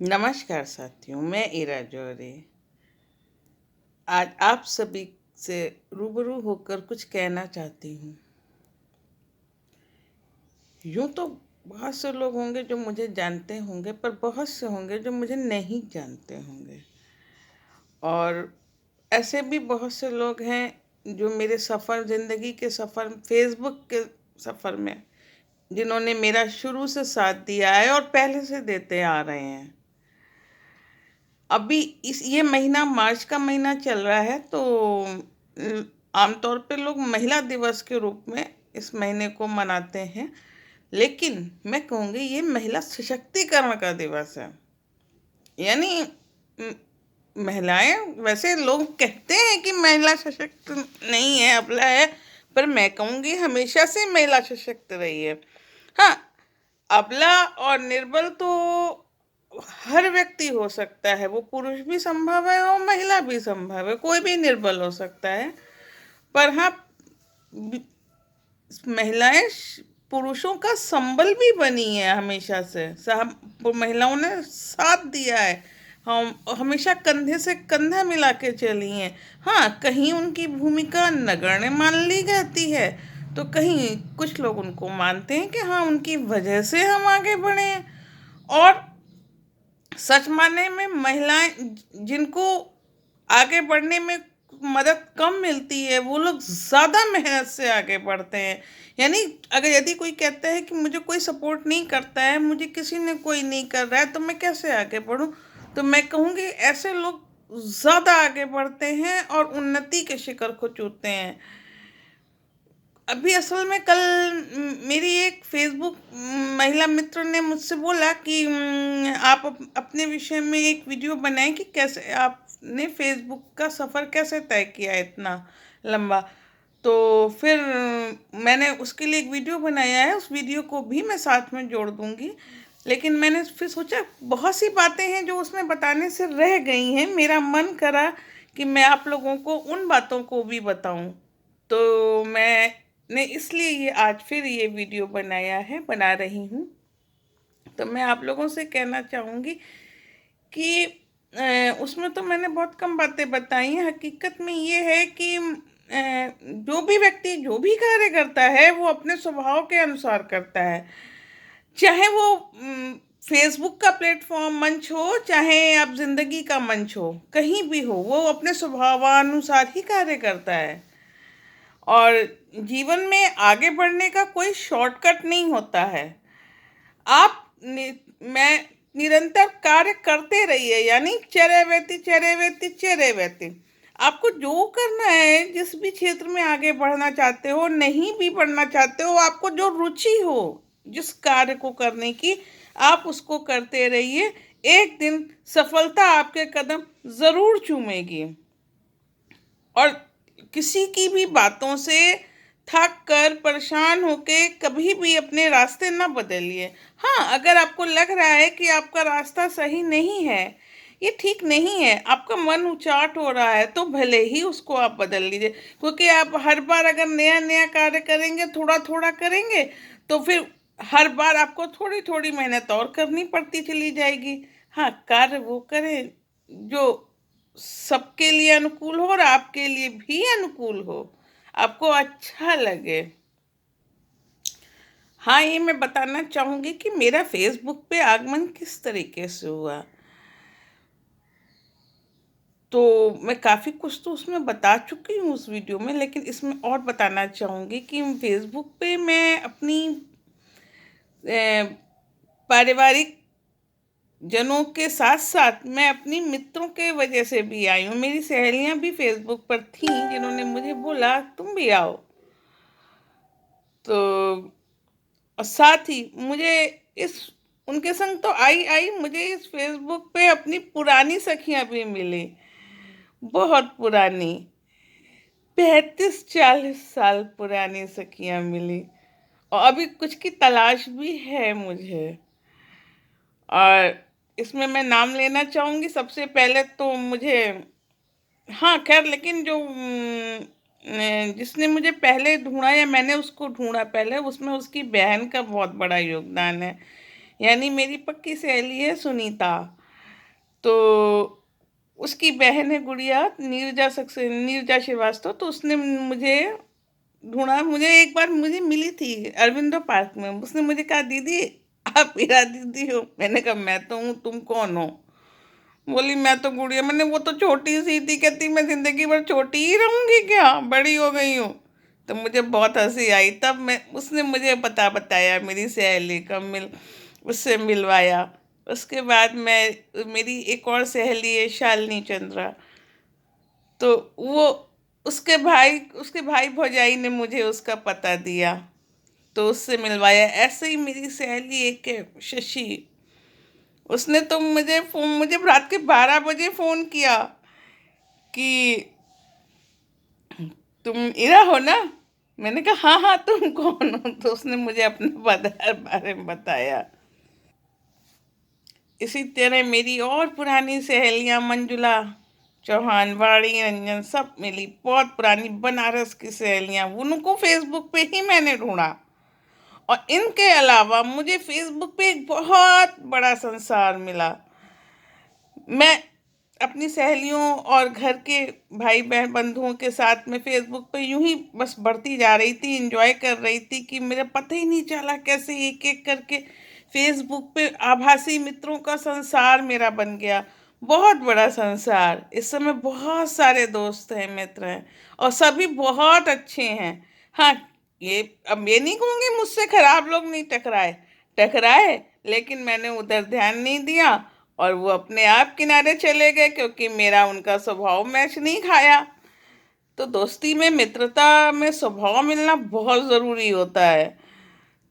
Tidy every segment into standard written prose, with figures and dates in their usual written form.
नमस्कार साथियों, मैं इरा जौहरी आज आप सभी से रूबरू होकर कुछ कहना चाहती हूँ। यूँ तो बहुत से लोग होंगे जो मुझे जानते होंगे, पर बहुत से होंगे जो मुझे नहीं जानते होंगे। और ऐसे भी बहुत से लोग हैं जो मेरे सफ़र, ज़िंदगी के सफ़र, फेसबुक के सफ़र में जिन्होंने मेरा शुरू से साथ दिया है और पहले से देते आ रहे हैं। अभी इस ये महीना, मार्च का महीना चल रहा है, तो आमतौर पे लोग महिला दिवस के रूप में इस महीने को मनाते हैं, लेकिन मैं कहूँगी ये महिला सशक्तिकरण का दिवस है। यानी म, महिलाएं, वैसे लोग कहते हैं कि महिला सशक्त नहीं है, अबला है, पर मैं कहूँगी हमेशा से महिला सशक्त रही है। हाँ, अबला और निर्बल तो हर व्यक्ति हो सकता है, वो पुरुष भी संभव है और महिला भी संभव है, कोई भी निर्बल हो सकता है। पर हाँ, महिलाएं पुरुषों का संबल भी बनी है हमेशा से। महिलाओं ने साथ दिया है, हम हमेशा कंधे से कंधा मिला के चली हैं। हाँ, कहीं उनकी भूमिका नगण्य मान ली जाती है, तो कहीं कुछ लोग उनको मानते हैं कि हाँ, उनकी वजह से हम आगे बढ़े हैं। और सच माने में महिलाएं जिनको आगे बढ़ने में मदद कम मिलती है, वो लोग ज़्यादा मेहनत से आगे बढ़ते हैं। यानी अगर यदि कोई कहता है कि मुझे कोई सपोर्ट नहीं करता है, मुझे किसी ने कोई नहीं कर रहा है, तो मैं कैसे आगे बढ़ूं, तो मैं कहूँगी ऐसे लोग ज़्यादा आगे बढ़ते हैं और उन्नति के शिखर को छूते हैं। अभी असल में कल मेरी एक फेसबुक महिला मित्र ने मुझसे बोला कि आप अपने विषय में एक वीडियो बनाएं कि कैसे आपने फेसबुक का सफ़र कैसे तय किया इतना लंबा। तो फिर मैंने उसके लिए एक वीडियो बनाया है, उस वीडियो को भी मैं साथ में जोड़ दूंगी। लेकिन मैंने फिर सोचा बहुत सी बातें हैं जो उसमें बताने से रह गई हैं, मेरा मन करा कि मैं आप लोगों को उन बातों को भी बताऊं। तो मैंने इसलिए ये आज फिर ये वीडियो बना रही हूँ। तो मैं आप लोगों से कहना चाहूँगी कि उसमें तो मैंने बहुत कम बातें बताई हैं। हकीकत में ये है कि जो भी व्यक्ति जो भी कार्य करता है वो अपने स्वभाव के अनुसार करता है। चाहे वो फेसबुक का प्लेटफॉर्म मंच हो, चाहे आप जिंदगी का मंच हो, कहीं भी हो, वो अपने स्वभावानुसार ही कार्य करता है। और जीवन में आगे बढ़ने का कोई शॉर्टकट नहीं होता है। आप मैं निरंतर कार्य करते रहिए, यानी चरैवेति चरैवेति चरैवेति। आपको जो करना है, जिस भी क्षेत्र में आगे बढ़ना चाहते हो, नहीं भी बढ़ना चाहते हो, आपको जो रुचि हो जिस कार्य को करने की, आप उसको करते रहिए। एक दिन सफलता आपके कदम जरूर चूमेगी। और किसी की भी बातों से थक कर, परेशान होके कभी भी अपने रास्ते ना बदलिए। हाँ, अगर आपको लग रहा है कि आपका रास्ता सही नहीं है, ये ठीक नहीं है, आपका मन उचाट हो रहा है, तो भले ही उसको आप बदल लीजिए। क्योंकि आप हर बार अगर नया नया कार्य करेंगे, थोड़ा थोड़ा करेंगे, तो फिर हर बार आपको थोड़ी थोड़ी मेहनत और करनी पड़ती चली जाएगी। हाँ, कार्य वो करें जो सबके लिए अनुकूल हो और आपके लिए भी अनुकूल हो, आपको अच्छा लगे। हाँ, ये मैं बताना चाहूँगी कि मेरा फेसबुक पे आगमन किस तरीके से हुआ। तो मैं काफ़ी कुछ तो उसमें बता चुकी हूँ उस वीडियो में, लेकिन इसमें और बताना चाहूँगी कि फेसबुक पे मैं अपनी पारिवारिक जनों के साथ साथ मैं अपनी मित्रों के वजह से भी आई हूँ। मेरी सहेलियां भी फेसबुक पर थीं जिन्होंने मुझे बोला तुम भी आओ। तो और साथ ही मुझे इस उनके संग तो आई आई मुझे इस फेसबुक पे अपनी पुरानी सखियां भी मिली, बहुत पुरानी, 35-40 साल पुरानी सखियां मिली। और अभी कुछ की तलाश भी है मुझे। और इसमें मैं नाम लेना चाहूँगी। सबसे पहले तो मुझे, हाँ खैर, लेकिन जो जिसने मुझे पहले ढूंढा या मैंने उसको ढूंढा पहले, उसमें उसकी बहन का बहुत बड़ा योगदान है। यानी मेरी पक्की सहेली है सुनीता। तो उसकी बहन है गुड़िया, नीरजा श्रीवास्तव, तो उसने मुझे ढूंढा। मुझे एक बार मुझे मिली थी अरविंदो पार्क में। उसने मुझे कहा, दीदी आप हीरा दीदी हो? मैंने कहा मैं तो हूँ, तुम कौन हो? बोली मैं तो गुड़िया। मैंने, वो तो छोटी सी थी। कहती मैं जिंदगी भर छोटी ही रहूंगी क्या, बड़ी हो गई हूँ? तो मुझे बहुत हंसी आई। तब मैं, उसने मुझे बताया, मेरी सहेली का उससे मिलवाया। उसके बाद मैं, मेरी एक और सहेली है शालिनी चंद्रा, तो वो, उसके भाई भौजाई ने मुझे उसका पता दिया, तो उससे मिलवाया। ऐसे ही मेरी सहेली एक है शशि, उसने तो मुझे रात के 12 बजे फोन किया कि तुम इरा हो ना? मैंने कहा हाँ हाँ, तुम कौन हो? तो उसने मुझे अपने बारे में बताया। इसी तरह मेरी और पुरानी सहेलियां, मंजुला चौहान, वाणी रंजन, सब मिली। बहुत पुरानी बनारस की सहेलियां, उनको फेसबुक पे ही मैंने ढूंढा। और इनके अलावा मुझे फेसबुक पे एक बहुत बड़ा संसार मिला। मैं अपनी सहेलियों और घर के भाई बहन बंधुओं के साथ में फेसबुक पे यूं ही बस बढ़ती जा रही थी, एंजॉय कर रही थी, कि मेरा पता ही नहीं चला कैसे एक एक करके फेसबुक पे आभासी मित्रों का संसार मेरा बन गया। बहुत बड़ा संसार। इस समय बहुत सारे दोस्त हैं, मित्र हैं, और सभी बहुत अच्छे हैं। हाँ, ये अब ये नहीं कहूँगी मुझसे खराब लोग नहीं टकराए, टकराए, लेकिन मैंने उधर ध्यान नहीं दिया, और वो अपने आप किनारे चले गए, क्योंकि मेरा उनका स्वभाव मैच नहीं खाया। तो दोस्ती में, मित्रता में स्वभाव मिलना बहुत ज़रूरी होता है।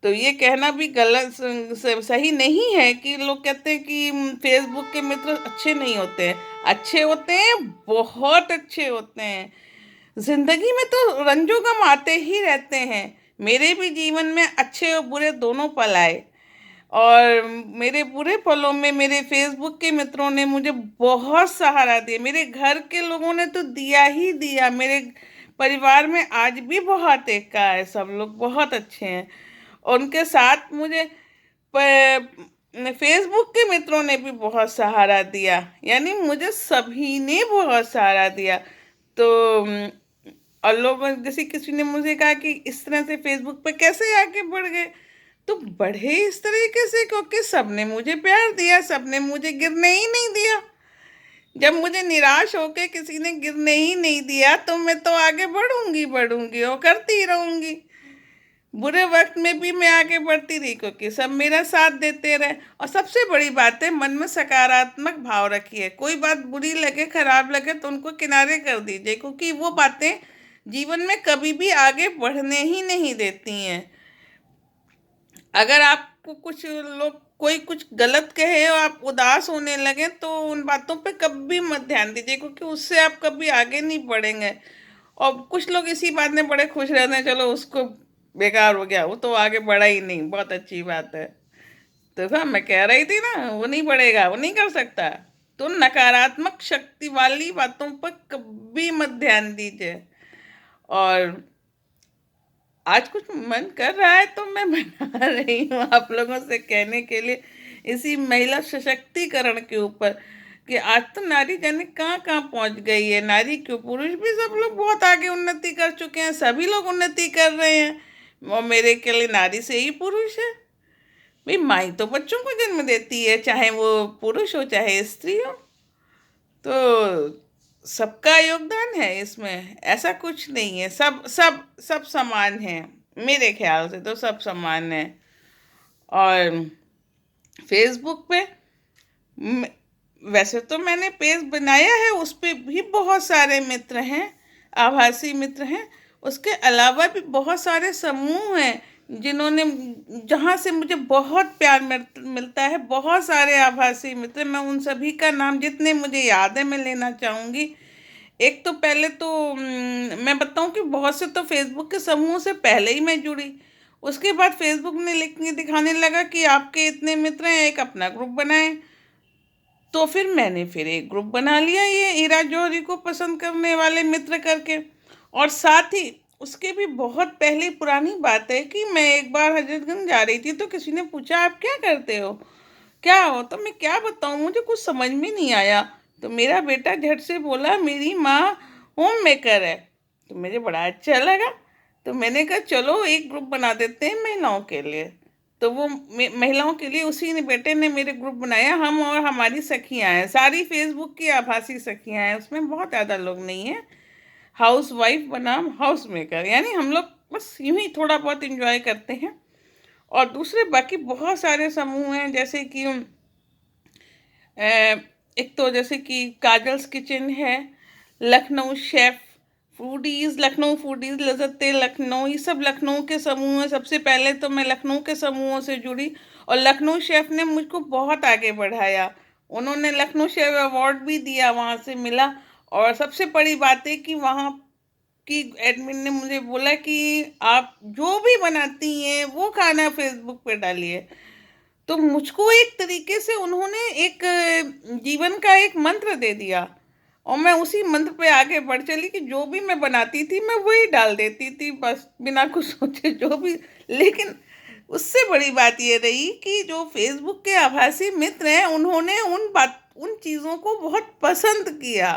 तो ये कहना भी सही नहीं है कि लोग कहते हैं कि फेसबुक के मित्र अच्छे नहीं होते हैं। अच्छे होते हैं, बहुत अच्छे होते हैं। जिंदगी में तो रंजो गम आते ही रहते हैं। मेरे भी जीवन में अच्छे और बुरे दोनों पल आए, और मेरे बुरे पलों में मेरे फेसबुक के मित्रों ने मुझे बहुत सहारा दिया। मेरे घर के लोगों ने तो दिया ही दिया। मेरे परिवार में आज भी बहुत एकता है, सब लोग बहुत अच्छे हैं। और उनके साथ मुझे फेसबुक के मित्रों ने भी बहुत सहारा दिया, यानी मुझे सभी ने बहुत सहारा दिया। तो और लोगों, जैसे किसी ने मुझे कहा कि इस तरह से फेसबुक पे कैसे आगे बढ़ गए, तो बढ़े इस तरीके से क्योंकि सबने मुझे प्यार दिया, सबने मुझे गिरने ही नहीं दिया। जब मुझे निराश होके किसी ने गिरने ही नहीं दिया, तो मैं तो आगे बढ़ूंगी बढ़ूंगी और करती रहूंगी। बुरे वक्त में भी मैं आगे बढ़ती रही, क्योंकि सब मेरा साथ देते रहे। और सबसे बड़ी बात है, मन में सकारात्मक भाव रखिए। कोई बात बुरी लगे, खराब लगे, तो उनको किनारे कर दीजिए, क्योंकि वो बातें जीवन में कभी भी आगे बढ़ने ही नहीं देती हैं। अगर आपको कुछ लोग, कोई कुछ गलत कहे और आप उदास होने लगे, तो उन बातों पे कभी मत ध्यान दीजिए, क्योंकि उससे आप कभी आगे नहीं बढ़ेंगे। और कुछ लोग इसी बात में बड़े खुश रहते हैं, चलो उसको बेकार हो गया, वो तो आगे बढ़ा ही नहीं, बहुत अच्छी बात है। तो हाँ, मैं कह रही थी ना, वो नहीं बढ़ेगा, वो नहीं कर सकता। तो नकारात्मक शक्ति वाली बातों पर कभी मत ध्यान दीजिए। और आज कुछ मन कर रहा है तो मैं बना रही हूँ आप लोगों से कहने के लिए, इसी महिला सशक्तिकरण के ऊपर, कि आज तो नारी जाने कहाँ कहाँ पहुंच गई है। नारी क्यों, पुरुष भी सब लोग बहुत आगे उन्नति कर चुके हैं, सभी लोग उन्नति कर रहे हैं। और मेरे के लिए नारी से ही पुरुष है। भाई, माई तो बच्चों को जन्म देती है, चाहे वो पुरुष हो चाहे स्त्री हो। तो सबका योगदान है इसमें, ऐसा कुछ नहीं है। सब सब सब समान है, मेरे ख्याल से तो सब समान है। और फेसबुक पे, म- वैसे तो मैंने पेज बनाया है, उस पे भी बहुत सारे मित्र हैं, आभासी मित्र हैं। उसके अलावा भी बहुत सारे समूह हैं जिन्होंने, जहाँ से मुझे बहुत प्यार मिलता है। बहुत सारे आभासी मित्र, मैं उन सभी का नाम जितने मुझे याद है मैं लेना चाहूँगी। एक तो पहले तो मैं बताऊं कि बहुत से तो फेसबुक के समूह से पहले ही मैं जुड़ी। उसके बाद फेसबुक ने लिख के दिखाने लगा कि आपके इतने मित्र हैं, एक अपना ग्रुप बनाएं। तो फिर मैंने फिर एक ग्रुप बना लिया, ये ईरा जौहरी को पसंद करने वाले मित्र करके। और साथ ही उसके भी बहुत पहले पुरानी बात है कि मैं एक बार हजरतगंज जा रही थी, तो किसी ने पूछा आप क्या करते हो, क्या हो, तो मैं क्या बताऊँ, मुझे कुछ समझ में नहीं आया। तो मेरा बेटा झट से बोला मेरी माँ होम मेकर है, तो मुझे बड़ा अच्छा लगा। तो मैंने कहा चलो एक ग्रुप बना देते हैं महिलाओं के लिए। तो वो महिलाओं के लिए उसी ने बेटे ने मेरे ग्रुप बनाया। हम और हमारी सखियां हैं, सारी फेसबुक की आभासी सखियां हैं, उसमें बहुत ज़्यादा लोग नहीं हैं। हाउस वाइफ बनाम हाउस मेकर, यानी हम लोग बस यूं ही थोड़ा बहुत इंजॉय करते हैं। और दूसरे बाकी बहुत सारे समूह हैं, जैसे कि एक तो जैसे कि काजल्स किचन है, Lucknow Chef, Foodies, Lucknow Foodies, Lazzate Lucknow, ये सब लखनऊ के समूह हैं। सबसे पहले तो मैं लखनऊ के समूहों से जुड़ी, और लखनऊ शेफ ने मुझको बहुत आगे बढ़ाया। उन्होंने लखनऊ शेफ अवार्ड भी दिया, वहाँ से मिला। और सबसे बड़ी बात है कि वहाँ की एडमिन ने मुझे बोला कि आप जो भी बनाती हैं वो खाना फेसबुक पे डालिए। तो मुझको एक तरीके से उन्होंने एक जीवन का एक मंत्र दे दिया, और मैं उसी मंत्र पे आगे बढ़ चली कि जो भी मैं बनाती थी मैं वही डाल देती थी, बस बिना कुछ सोचे जो भी। लेकिन उससे बड़ी बात ये रही कि जो फेसबुक के आभासी मित्र हैं उन्होंने उन चीज़ों को बहुत पसंद किया।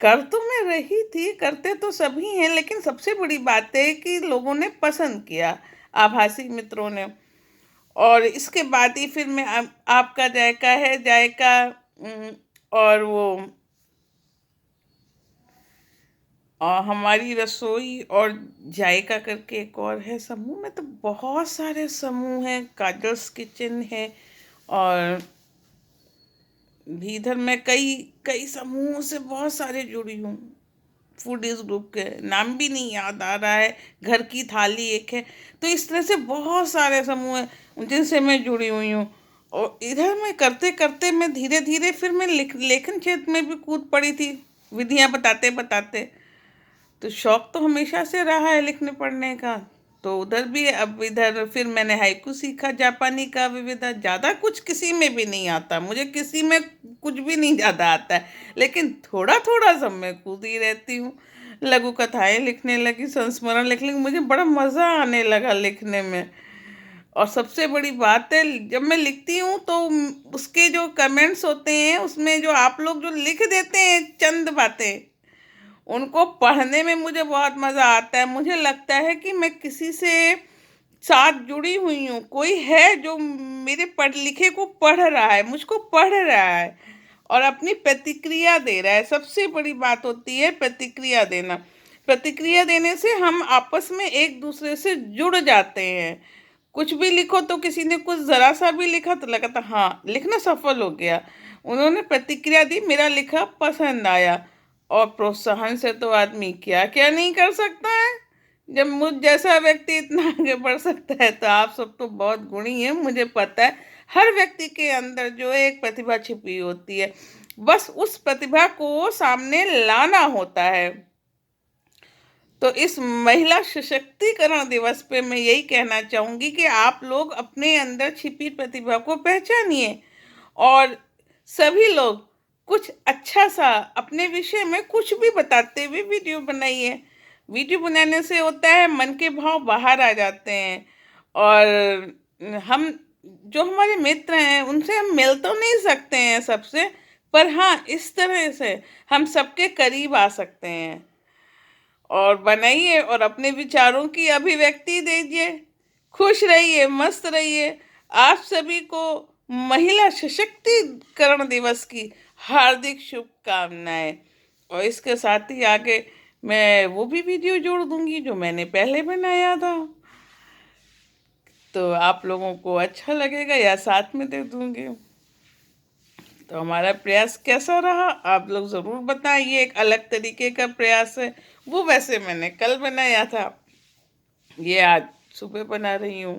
कर तो मैं रही थी, करते तो सभी हैं, लेकिन सबसे बड़ी बात है कि लोगों ने पसंद किया, आभासी मित्रों ने। और इसके बाद ही फिर मैं आपका जायका है, जायका, और वो हमारी रसोई, और जायका करके एक और है समूह में। तो बहुत सारे समूह हैं, काजल्स किचन है, और भी इधर मैं कई कई समूहों से बहुत सारे जुड़ी हूँ। फूडीज ग्रुप के नाम भी नहीं याद आ रहा है, घर की थाली एक है। तो इस तरह से बहुत सारे समूह हैं जिनसे मैं जुड़ी हुई हूँ। और इधर मैं करते करते मैं धीरे धीरे फिर मैं लेखन क्षेत्र में भी कूद पड़ी थी, विधियाँ बताते बताते। तो शौक तो हमेशा से रहा है लिखने पढ़ने का। तो उधर भी, अब इधर फिर मैंने हाइकू सीखा, जापानी का विविधा। ज़्यादा कुछ किसी में भी नहीं आता, मुझे किसी में कुछ भी नहीं ज़्यादा आता है, लेकिन थोड़ा थोड़ा सब मैं कूद ही रहती हूँ। लघु कथाएं लिखने लगी, संस्मरण लिखने लगी, मुझे बड़ा मज़ा आने लगा लिखने में। और सबसे बड़ी बात है, जब मैं लिखती हूँ तो उसके जो कमेंट्स होते हैं उसमें जो आप लोग जो लिख देते हैं चंद बातें, उनको पढ़ने में मुझे बहुत मज़ा आता है। मुझे लगता है कि मैं किसी से साथ जुड़ी हुई हूँ, कोई है जो मेरे पढ़ लिखे को पढ़ रहा है, मुझको पढ़ रहा है और अपनी प्रतिक्रिया दे रहा है। सबसे बड़ी बात होती है प्रतिक्रिया देना। प्रतिक्रिया देने से हम आपस में एक दूसरे से जुड़ जाते हैं। कुछ भी लिखो तो किसी ने कुछ ज़रा सा भी लिखा तो लगा था हाँ लिखना सफल हो गया, उन्होंने प्रतिक्रिया दी, मेरा लिखा पसंद आया। और प्रोत्साहन से तो आदमी क्या क्या नहीं कर सकता है। जब मुझ जैसा व्यक्ति इतना आगे बढ़ सकता है तो आप सब तो बहुत गुणी हैं, मुझे पता है। हर व्यक्ति के अंदर जो है एक प्रतिभा छिपी होती है, बस उस प्रतिभा को सामने लाना होता है। तो इस महिला सशक्तिकरण दिवस पे मैं यही कहना चाहूँगी कि आप लोग अपने अंदर छिपी प्रतिभा को पहचानिए, और सभी लोग कुछ अच्छा सा अपने विषय में कुछ भी बताते हुए वीडियो बनाइए। वीडियो बनाने से होता है मन के भाव बाहर आ जाते हैं। और हम जो हमारे मित्र हैं उनसे हम मिल तो नहीं सकते हैं सबसे, पर हाँ इस तरह से हम सबके करीब आ सकते हैं। और बनाइए और अपने विचारों की अभिव्यक्ति दीजिए। खुश रहिए, मस्त रहिए। आप सभी को महिला सशक्तिकरण दिवस की हार्दिक शुभकामनाएं। और इसके साथ ही आगे मैं वो भी वीडियो जोड़ दूंगी जो मैंने पहले बनाया था, तो आप लोगों को अच्छा लगेगा, या साथ में दे दूंगी। तो हमारा प्रयास कैसा रहा आप लोग ज़रूर बताएं। ये एक अलग तरीके का प्रयास है, वो वैसे मैंने कल बनाया था, ये आज सुबह बना रही हूँ।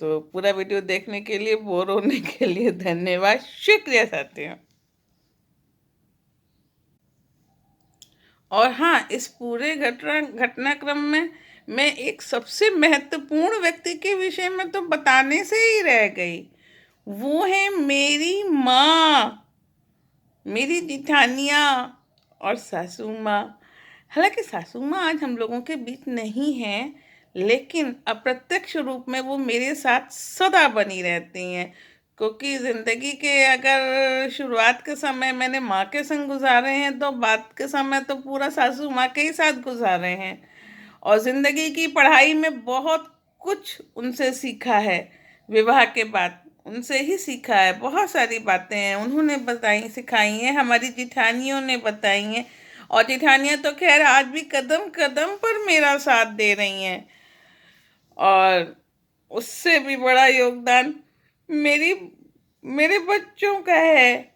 तो पूरा वीडियो देखने के लिए, बोर होने के लिए धन्यवाद, शुक्रिया साथियों। और हाँ, इस पूरे घटनाक्रम में मैं एक सबसे महत्वपूर्ण व्यक्ति के विषय में तो बताने से ही रह गई, वो है मेरी माँ, मेरी जिठानिया और सासू माँ। हालांकि सासू माँ आज हम लोगों के बीच नहीं है, लेकिन अप्रत्यक्ष रूप में वो मेरे साथ सदा बनी रहती हैं। क्योंकि ज़िंदगी के अगर शुरुआत के समय मैंने माँ के संग गुजारे हैं, तो बाद के समय तो पूरा सासू माँ के ही साथ गुजारे हैं। और ज़िंदगी की पढ़ाई में बहुत कुछ उनसे सीखा है। विवाह के बाद उनसे ही सीखा है, बहुत सारी बातें हैं उन्होंने बताई सिखाई हैं, हमारी जिठानियों ने बताई हैं। और जिठानियाँ तो खैर आज भी कदम कदम पर मेरा साथ दे रही हैं। और उससे भी बड़ा योगदान मेरी मेरे बच्चों का है,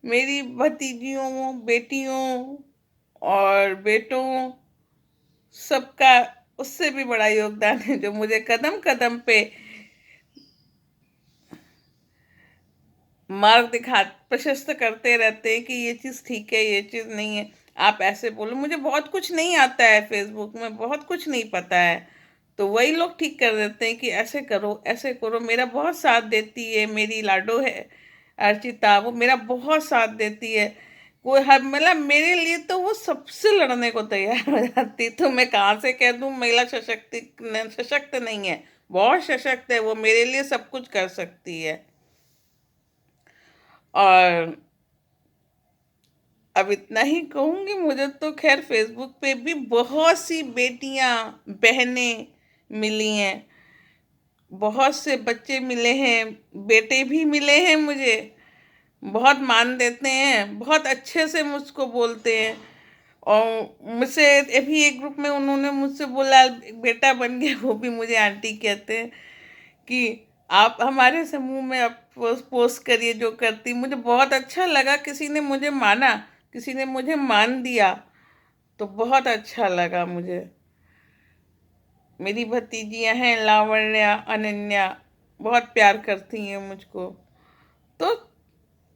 मेरी भतीजियों, बेटियों और बेटों, सबका उससे भी बड़ा योगदान है, जो मुझे कदम कदम पे मार्ग प्रशस्त करते रहते हैं कि ये चीज़ ठीक है, ये चीज़ नहीं है, आप ऐसे बोलो। मुझे बहुत कुछ नहीं आता है, फेसबुक में बहुत कुछ नहीं पता है, तो वही लोग ठीक कर देते हैं कि ऐसे करो ऐसे करो। मेरा बहुत साथ देती है, मेरी लाडो है अर्चिता, वो मेरा बहुत साथ देती है। कोई हर मतलब मेरे लिए तो वो सबसे लड़ने को तैयार हो जाती। तो मैं कहाँ से कह दूँ महिला सशक्त नहीं है, बहुत सशक्त है वो, मेरे लिए सब कुछ कर सकती है। और अब इतना ही कहूँगी, मुझे तो खैर फेसबुक पे भी बहुत सी बेटियां बहनें मिली हैं, बहुत से बच्चे मिले हैं, बेटे भी मिले हैं मुझे, बहुत मान देते हैं, बहुत अच्छे से मुझको बोलते हैं। और मुझसे अभी एक ग्रुप में उन्होंने मुझसे बोला, एक बेटा बन गया, वो भी मुझे आंटी कहते हैं कि आप हमारे समूह में आप पोस्ट करिए जो करती। मुझे बहुत अच्छा लगा, किसी ने मुझे माना, किसी ने मुझे मान दिया, तो बहुत अच्छा लगा मुझे। मेरी भतीजियां हैं लावण्या, अनन्या, बहुत प्यार करती हैं मुझको। तो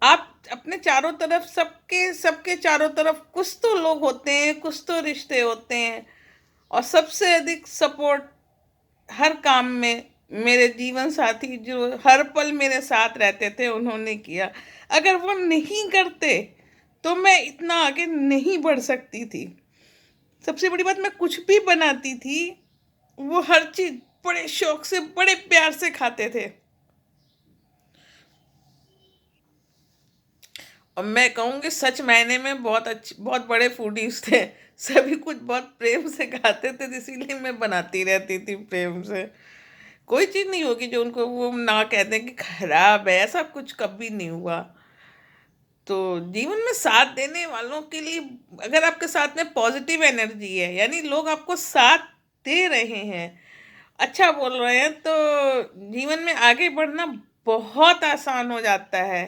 आप अपने चारों तरफ, सबके सबके चारों तरफ कुछ तो लोग होते हैं, कुछ तो रिश्ते होते हैं। और सबसे अधिक सपोर्ट हर काम में मेरे जीवन साथी जो हर पल मेरे साथ रहते थे उन्होंने किया। अगर वो नहीं करते तो मैं इतना आगे नहीं बढ़ सकती थी। सबसे बड़ी बात, मैं कुछ भी बनाती थी वो हर चीज बड़े शौक से, बड़े प्यार से खाते थे। और मैं कहूँगी सच मायने में बहुत अच्छी, बहुत बड़े फूडीज थे। सभी कुछ बहुत प्रेम से खाते थे, इसीलिए मैं बनाती रहती थी प्रेम से। कोई चीज़ नहीं होगी जो उनको वो ना कहते हैं कि खराब है, ऐसा कुछ कभी नहीं हुआ। तो जीवन में साथ देने वालों के लिए, अगर आपके साथ में पॉजिटिव एनर्जी है, यानी लोग आपको साथ दे रहे हैं, अच्छा बोल रहे हैं, तो जीवन में आगे बढ़ना बहुत आसान हो जाता है।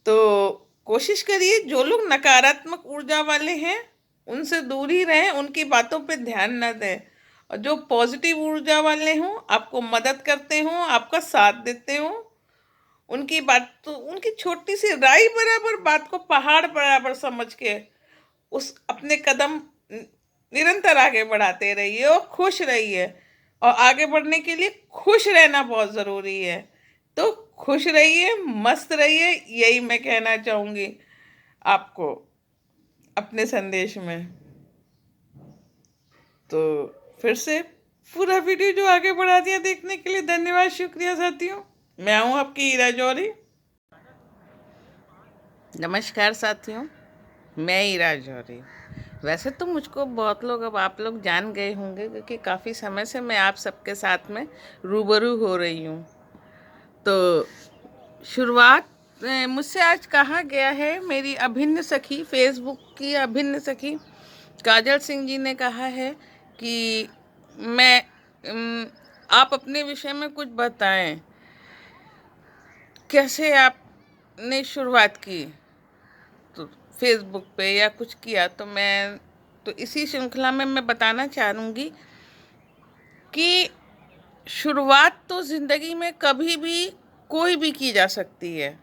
तो कोशिश करिए, जो लोग नकारात्मक ऊर्जा वाले हैं उनसे दूर ही रहें, उनकी बातों पे ध्यान न दें। और जो पॉजिटिव ऊर्जा वाले हों, आपको मदद करते हों, आपका साथ देते हों, उनकी बात तो, उनकी छोटी सी राई बराबर बात को पहाड़ बराबर समझ के उस अपने कदम निरंतर आगे बढ़ाते रहिए और खुश रहिए। और आगे बढ़ने के लिए खुश रहना बहुत ज़रूरी है। तो खुश रहिए, मस्त रहिए, यही मैं कहना चाहूँगी आपको अपने संदेश में। तो फिर से पूरा वीडियो जो आगे बढ़ा दिया देखने के लिए धन्यवाद, शुक्रिया साथियों। मैं हूँ आपकी हीरा जौहरी। नमस्कार साथियों, मैं हीरा जौहरी। वैसे तो मुझको बहुत लोग, अब आप लोग जान गए होंगे, क्योंकि काफ़ी समय से मैं आप सबके साथ में रूबरू हो रही हूँ। तो शुरुआत मुझसे आज कहा गया है, मेरी अभिन्न सखी, फेसबुक की अभिन्न सखी काजल सिंह जी ने कहा है कि मैं आप अपने विषय में कुछ बताएं, कैसे आपने शुरुआत की तो फेसबुक पे या कुछ किया। तो मैं तो इसी श्रृंखला में मैं बताना चाहूँगी कि शुरुआत तो ज़िंदगी में कभी भी कोई भी की जा सकती है।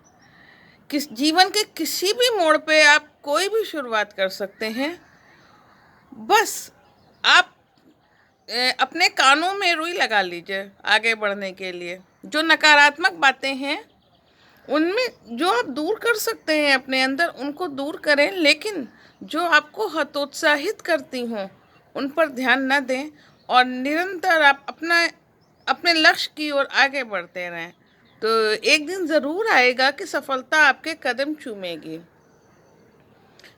किस जीवन के किसी भी मोड़ पे आप कोई भी शुरुआत कर सकते हैं। बस आप अपने कानों में रुई लगा लीजिए आगे बढ़ने के लिए। जो नकारात्मक बातें हैं उनमें जो आप दूर कर सकते हैं अपने अंदर, उनको दूर करें, लेकिन जो आपको हतोत्साहित करती हों उन पर ध्यान न दें। और निरंतर आप अपना अपने लक्ष्य की ओर आगे बढ़ते रहें, तो एक दिन ज़रूर आएगा कि सफलता आपके कदम चूमेगी।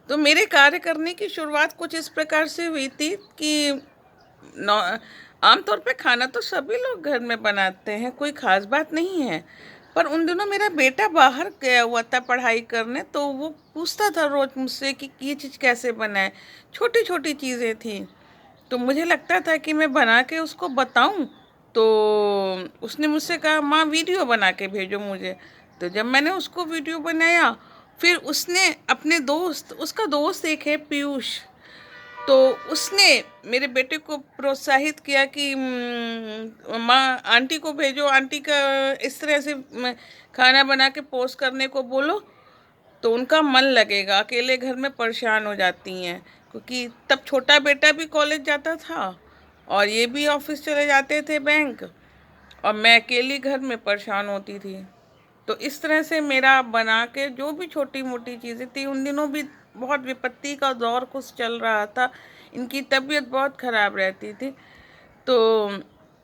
तो मेरे कार्य करने की शुरुआत कुछ इस प्रकार से हुई थी कि नौ आमतौर पे खाना तो सभी लोग घर में बनाते हैं, कोई ख़ास बात नहीं है। पर उन दिनों मेरा बेटा बाहर गया हुआ था पढ़ाई करने, तो वो पूछता था रोज़ मुझसे कि ये चीज़ कैसे बनाएँ? छोटी-छोटी चीज़ें थी। तो मुझे लगता था कि मैं बना के उसको बताऊं, तो उसने मुझसे कहा माँ वीडियो बना के भेजो मुझे। तो जब मैंने उसको वीडियो बनाया, फिर उसने अपने दोस्त, उसका दोस्त एक है पीयूष, तो उसने मेरे बेटे को प्रोत्साहित किया कि माँ आंटी को भेजो, आंटी का इस तरह से खाना बना के पोस्ट करने को बोलो, तो उनका मन लगेगा, अकेले घर में परेशान हो जाती हैं। क्योंकि तब छोटा बेटा भी कॉलेज जाता था और ये भी ऑफिस चले जाते थे बैंक, और मैं अकेली घर में परेशान होती थी। तो इस तरह से मेरा बना के जो भी छोटी मोटी चीज़ें थी, उन दिनों भी बहुत विपत्ति का दौर कुछ चल रहा था, इनकी तबीयत बहुत ख़राब रहती थी। तो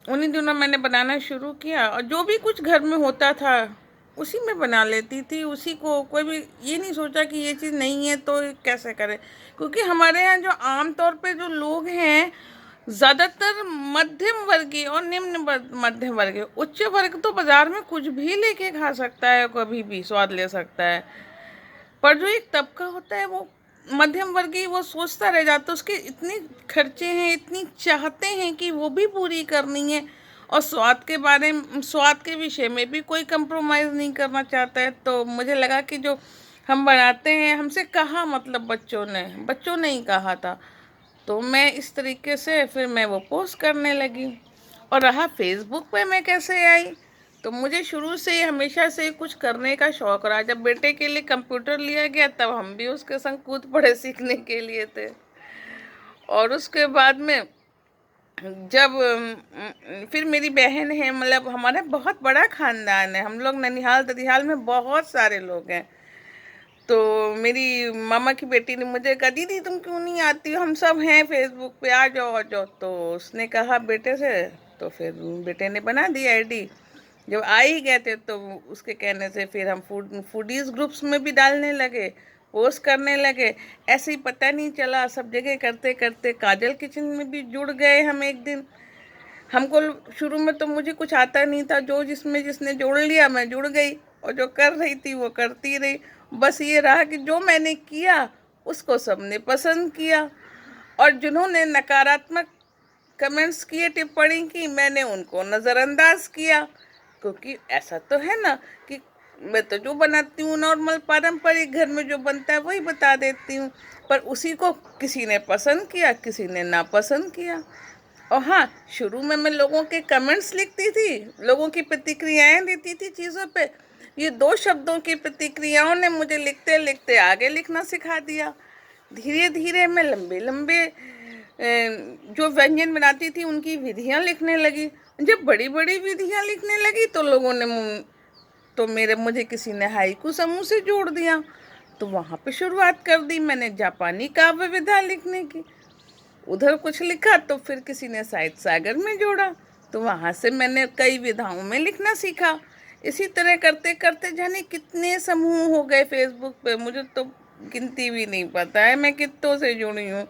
उन्हीं दिनों मैंने बनाना शुरू किया, और जो भी कुछ घर में होता था उसी में बना लेती थी, उसी को कोई भी ये नहीं सोचा कि ये चीज़ नहीं है तो कैसे करें। क्योंकि हमारे यहाँ जो आम तौर पे जो लोग हैं, ज़्यादातर मध्यम वर्गीय और निम्न मध्यम वर्गीय, उच्च वर्ग तो बाजार में कुछ भी लेके खा सकता है, कभी भी स्वाद ले सकता है। पर जो एक तबका होता है वो मध्यम वर्गीय, वो सोचता रह जाता है, उसके इतने खर्चे हैं, इतनी चाहते हैं कि वो भी पूरी करनी है, और स्वाद के बारे में, स्वाद के विषय में भी कोई कंप्रोमाइज़ नहीं करना चाहता है। तो मुझे लगा कि जो हम बनाते हैं, हमसे कहा मतलब बच्चों ने ही कहा था। तो मैं इस तरीके से फिर मैं वो पोस्ट करने लगी। और रहा फेसबुक पे मैं कैसे आई, तो मुझे शुरू से ही हमेशा से कुछ करने का शौक रहा। जब बेटे के लिए कंप्यूटर लिया गया, तब हम भी उसके संग कूद पड़े सीखने के लिए थे। और उसके बाद में जब फिर मेरी बहन है, मतलब हमारा बहुत बड़ा खानदान है, हम लोग ननिहाल ददिहाल में बहुत सारे लोग हैं। तो मेरी मामा की बेटी ने मुझे कहा दीदी तुम क्यों नहीं आती हो, हम सब हैं फेसबुक पे, आ जाओ आ जाओ। तो उसने कहा बेटे से, तो फिर बेटे ने बना दी आईडी। जब आ ही गए थे तो उसके कहने से फिर हम फूडीज ग्रुप्स में भी डालने लगे, पोस्ट करने लगे। ऐसे ही पता नहीं चला, सब जगह करते करते काजल किचन में भी जुड़ गए हम एक दिन। हमको शुरू में तो मुझे कुछ आता नहीं था, जो जिसमें जिसने जोड़ लिया मैं जुड़ गई, और जो कर रही थी वो करती रही। बस ये रहा कि जो मैंने किया उसको सबने पसंद किया, और जिन्होंने नकारात्मक कमेंट्स किए, टिप्पणी की, मैंने उनको नज़रअंदाज किया। क्योंकि ऐसा तो है ना कि मैं तो जो बनाती हूँ नॉर्मल पारंपरिक घर में जो बनता है वही बता देती हूँ, पर उसी को किसी ने पसंद किया, किसी ने नापसंद किया। और हाँ, शुरू में मैं लोगों के कमेंट्स लिखती थी, लोगों की प्रतिक्रियाएं देती थी चीज़ों पे। ये दो शब्दों की प्रतिक्रियाओं ने मुझे लिखते लिखते आगे लिखना सिखा दिया। धीरे धीरे मैं लंबे लंबे जो व्यंजन बनाती थी उनकी विधियां लिखने लगी। जब बड़ी बड़ी विधियां लिखने लगी तो लोगों ने तो मेरे मुझे किसी ने हाइकू समूह से जोड़ दिया। तो वहाँ पे शुरुआत कर दी मैंने जापानी काव्य विधा लिखने की। उधर कुछ लिखा तो फिर किसी ने साहित्य सागर में जोड़ा, तो वहाँ से मैंने कई विधाओं में लिखना सीखा। इसी तरह करते करते जाने कितने समूह हो गए फेसबुक पे, मुझे तो गिनती भी नहीं पता है मैं कितनों से जुड़ी हूँ।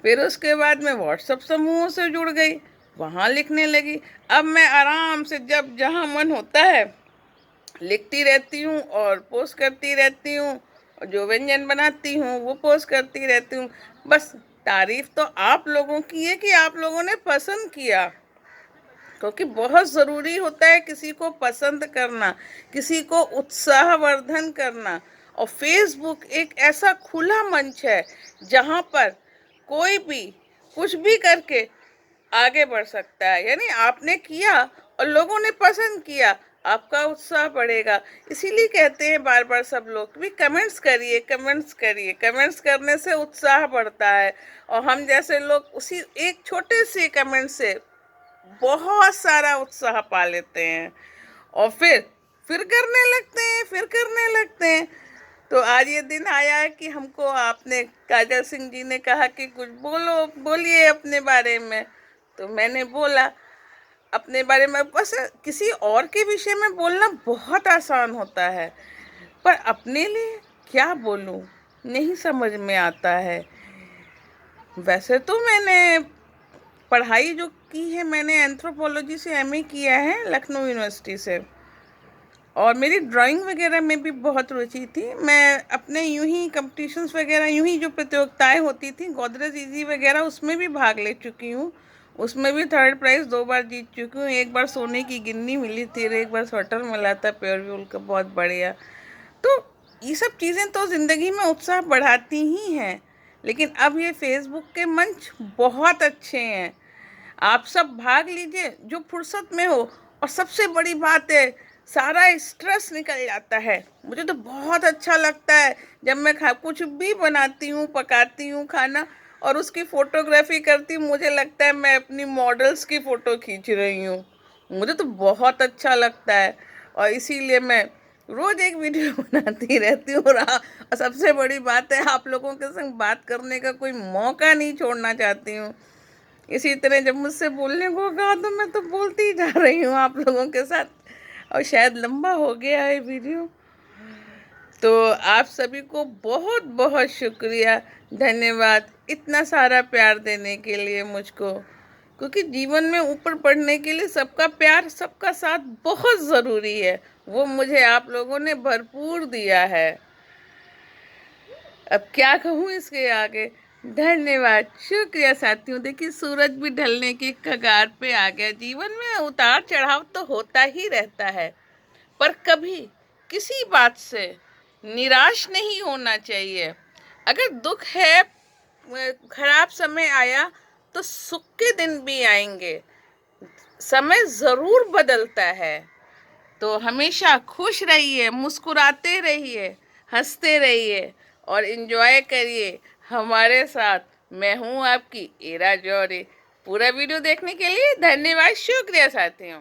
फिर उसके बाद मैं व्हाट्सएप समूहों से जुड़ गई, वहाँ लिखने लगी। अब मैं आराम से जब जहाँ मन होता है लिखती रहती हूँ और पोस्ट करती रहती हूँ, और जो व्यंजन बनाती हूँ वो पोस्ट करती रहती हूँ। बस तारीफ तो आप लोगों की है कि आप लोगों ने पसंद किया, क्योंकि बहुत ज़रूरी होता है किसी को पसंद करना, किसी को उत्साहवर्धन करना। और फेसबुक एक ऐसा खुला मंच है जहाँ पर कोई भी कुछ भी करके आगे बढ़ सकता है। यानी आपने किया और लोगों ने पसंद किया, आपका उत्साह बढ़ेगा। इसीलिए कहते हैं बार बार सब लोग भी कमेंट्स करिए, कमेंट्स करिए। कमेंट्स करने से उत्साह बढ़ता है, और हम जैसे लोग उसी एक छोटे से कमेंट से बहुत सारा उत्साह पा लेते हैं, और फिर करने लगते हैं, फिर करने लगते हैं। तो आज ये दिन आया है कि हमको आपने काजल सिंह जी ने कहा कि कुछ बोलिए अपने बारे में। तो मैंने बोला अपने बारे में। बस किसी और के विषय में बोलना बहुत आसान होता है, पर अपने लिए क्या बोलूं नहीं समझ में आता है। वैसे तो मैंने पढ़ाई जो की है, मैंने एंथ्रोपोलॉजी से एमए किया है लखनऊ यूनिवर्सिटी से, और मेरी ड्राइंग वगैरह में भी बहुत रुचि थी। मैं अपने यूं ही कंपटीशंस वगैरह, यूं ही जो प्रतियोगिताएं होती थी गोदरेज इजी वगैरह, उसमें भी भाग ले चुकी हूँ। उसमें भी थर्ड प्राइज़ 2 बार जीत चुकी हूँ। एक बार सोने की गिन्नी मिली थी और एक बार स्वेटर मिला था प्योर व्यूल का, बहुत बढ़िया। तो ये सब चीज़ें तो ज़िंदगी में उत्साह बढ़ाती ही हैं। लेकिन अब ये फेसबुक के मंच बहुत अच्छे हैं, आप सब भाग लीजिए जो फुर्सत में हो। और सबसे बड़ी बात है, सारा स्ट्रेस निकल जाता है। मुझे तो बहुत अच्छा लगता है जब मैं कुछ भी बनाती हूँ, पकाती हूँ खाना और उसकी फोटोग्राफी करती हूँ, मुझे लगता है मैं अपनी मॉडल्स की फ़ोटो खींच रही हूँ। मुझे तो बहुत अच्छा लगता है और इसीलिए मैं रोज़ एक वीडियो बनाती रहती हूँ। और सबसे बड़ी बात है, आप लोगों के संग बात करने का कोई मौका नहीं छोड़ना चाहती हूँ। इसी तरह जब मुझसे बोलने को कहा तो मैं तो बोलती ही जा रही हूँ आप लोगों के साथ, और शायद लंबा हो गया है वीडियो। तो आप सभी को बहुत बहुत शुक्रिया, धन्यवाद इतना सारा प्यार देने के लिए मुझको, क्योंकि जीवन में ऊपर बढ़ने के लिए सबका प्यार, सबका साथ बहुत ज़रूरी है। वो मुझे आप लोगों ने भरपूर दिया है। अब क्या कहूँ इसके आगे। धन्यवाद, शुक्रिया साथियों। देखिए सूरज भी ढलने की कगार पे आ गया। जीवन में उतार चढ़ाव तो होता ही रहता है, पर कभी किसी बात से निराश नहीं होना चाहिए। अगर दुख है, खराब समय आया, तो सुख के दिन भी आएंगे। समय ज़रूर बदलता है। तो हमेशा खुश रहिए, मुस्कुराते रहिए, हंसते रहिए और एंजॉय करिए हमारे साथ। मैं हूँ आपकी इरा जौहरी। पूरा वीडियो देखने के लिए धन्यवाद, शुक्रिया साथियों।